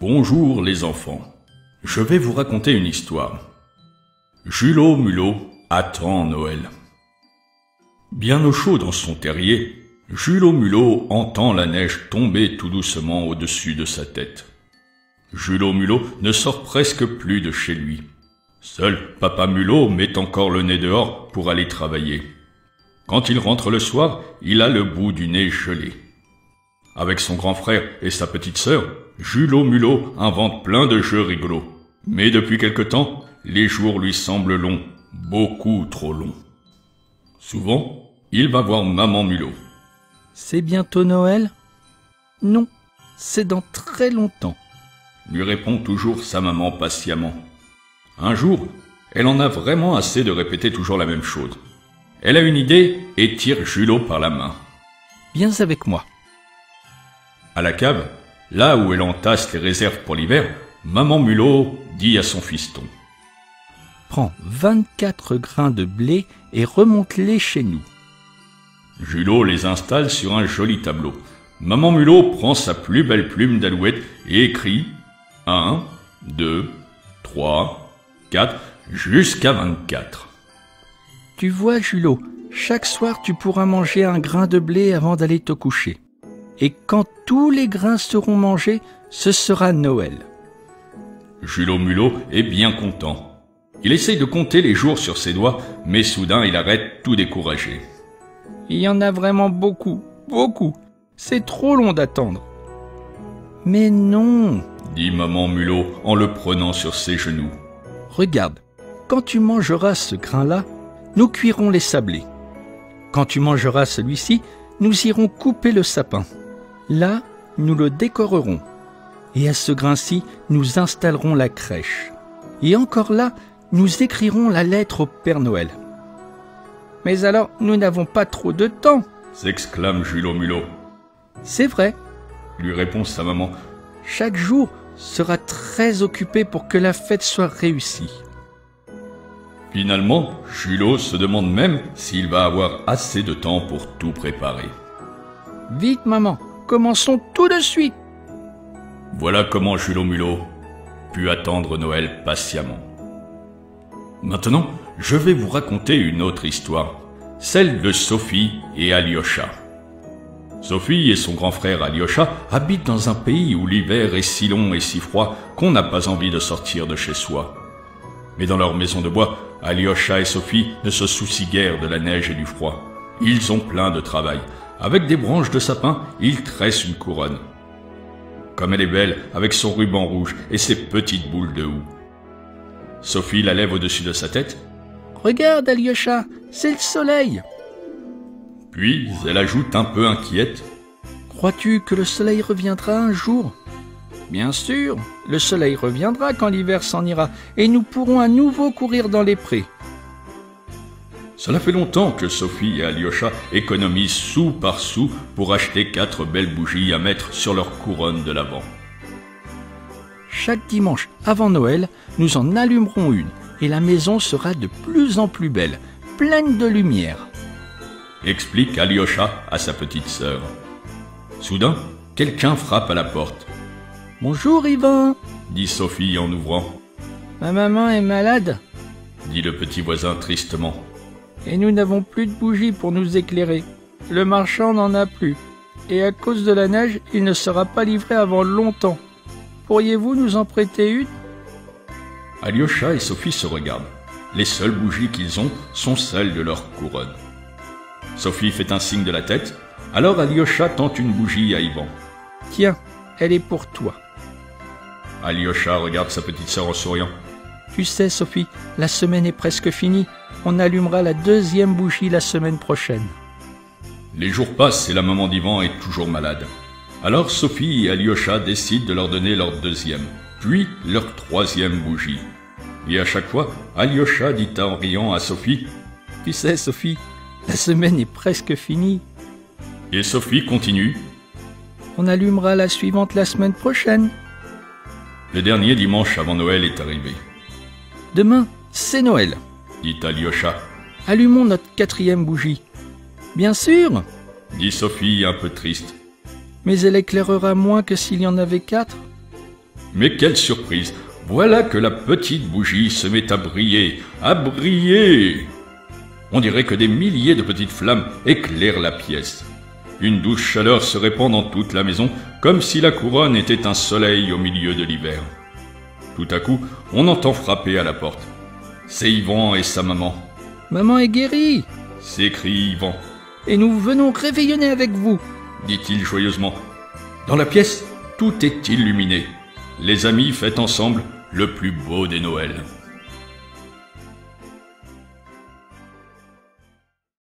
Bonjour les enfants, je vais vous raconter une histoire. Julot Mulot attend Noël. Bien au chaud dans son terrier, Julot Mulot entend la neige tomber tout doucement au-dessus de sa tête. Julot Mulot ne sort presque plus de chez lui. Seul Papa Mulot met encore le nez dehors pour aller travailler. Quand il rentre le soir, il a le bout du nez gelé. Avec son grand frère et sa petite sœur, Julot Mulot invente plein de jeux rigolos. Mais depuis quelque temps, les jours lui semblent longs, beaucoup trop longs. Souvent, il va voir Maman Mulot. « C'est bientôt Noël ?»« Non, c'est dans très longtemps. » lui répond toujours sa maman patiemment. Un jour, elle en a vraiment assez de répéter toujours la même chose. Elle a une idée et tire Julot par la main. « Viens avec moi. » À la cave, là où elle entasse les réserves pour l'hiver, Maman Mulot dit à son fiston. « Prends 24 grains de blé et remonte-les chez nous. » Julot les installe sur un joli tableau. Maman Mulot prend sa plus belle plume d'alouette et écrit 1, 2, 3, 4, jusqu'à 24. « Tu vois, Julot, chaque soir tu pourras manger un grain de blé avant d'aller te coucher. Et quand tous les grains seront mangés, ce sera Noël. » Julot Mulot est bien content. Il essaye de compter les jours sur ses doigts, mais soudain il arrête tout découragé. « Il y en a vraiment beaucoup, beaucoup. C'est trop long d'attendre. »« Mais non, » dit Maman Mulot en le prenant sur ses genoux. « Regarde, quand tu mangeras ce grain-là, nous cuirons les sablés. Quand tu mangeras celui-ci, nous irons couper le sapin. Là, nous le décorerons. Et à ce grain-ci, nous installerons la crèche. Et encore là, nous écrirons la lettre au Père Noël. »« Mais alors, nous n'avons pas trop de temps, » s'exclame Julot Mulot. « C'est vrai, » lui répond sa maman. « Chaque jour sera très occupé pour que la fête soit réussie. » Finalement, Julot se demande même s'il va avoir assez de temps pour tout préparer. « Vite, maman, commençons tout de suite. » Voilà comment Julot Mulot put attendre Noël patiemment. Maintenant, je vais vous raconter une autre histoire, celle de Sophie et Alyosha. Sophie et son grand frère Alyosha habitent dans un pays où l'hiver est si long et si froid qu'on n'a pas envie de sortir de chez soi. Mais dans leur maison de bois, Alyosha et Sophie ne se soucient guère de la neige et du froid. Ils ont plein de travail. Avec des branches de sapin, ils tressent une couronne. Comme elle est belle, avec son ruban rouge et ses petites boules de houx. Sophie la lève au-dessus de sa tête. « Regarde, Alyosha, c'est le soleil. » Puis elle ajoute un peu inquiète. « Crois-tu que le soleil reviendra un jour ?»« Bien sûr, le soleil reviendra quand l'hiver s'en ira et nous pourrons à nouveau courir dans les prés. » Cela fait longtemps que Sophie et Alyosha économisent sou par sou pour acheter 4 belles bougies à mettre sur leur couronne de l'Avent. Chaque dimanche avant Noël, nous en allumerons une et la maison sera de plus en plus belle, pleine de lumière. Explique Alyosha à sa petite sœur. Soudain, quelqu'un frappe à la porte. « Bonjour Yvan » dit Sophie en ouvrant. « Ma maman est malade » dit le petit voisin tristement. « Et nous n'avons plus de bougies pour nous éclairer. Le marchand n'en a plus. Et à cause de la neige, il ne sera pas livré avant longtemps. Pourriez-vous nous en prêter une ?» Alyosha et Sophie se regardent. Les seules bougies qu'ils ont sont celles de leur couronne. Sophie fait un signe de la tête. Alors Alyosha tente une bougie à Yvan. « Tiens, elle est pour toi. » Alyosha regarde sa petite sœur en souriant. « Tu sais, Sophie, la semaine est presque finie. On allumera la 2e bougie la semaine prochaine. » Les jours passent et la maman d'Yvan est toujours malade. Alors Sophie et Alyosha décident de leur donner leur 2e, puis leur 3e bougie. Et à chaque fois, Alyosha dit en riant à Sophie « Tu sais, Sophie, la semaine est presque finie. » Et Sophie continue. « On allumera la suivante la semaine prochaine. » Le dernier dimanche avant Noël est arrivé. « Demain, c'est Noël, » dit Alyosha. « Allumons notre 4e bougie. »« Bien sûr, » dit Sophie un peu triste. « Mais elle éclairera moins que s'il y en avait 4. » Mais quelle surprise! Voilà que la petite bougie se met à briller, à briller! On dirait que des milliers de petites flammes éclairent la pièce. Une douce chaleur se répand dans toute la maison, comme si la couronne était un soleil au milieu de l'hiver. Tout à coup, on entend frapper à la porte. C'est Yvan et sa maman. « Maman est guérie !» s'écrie Yvan. « Et nous venons réveillonner avec vous !» dit-il joyeusement. Dans la pièce, tout est illuminé. Les amis fêtent ensemble le plus beau des Noëls.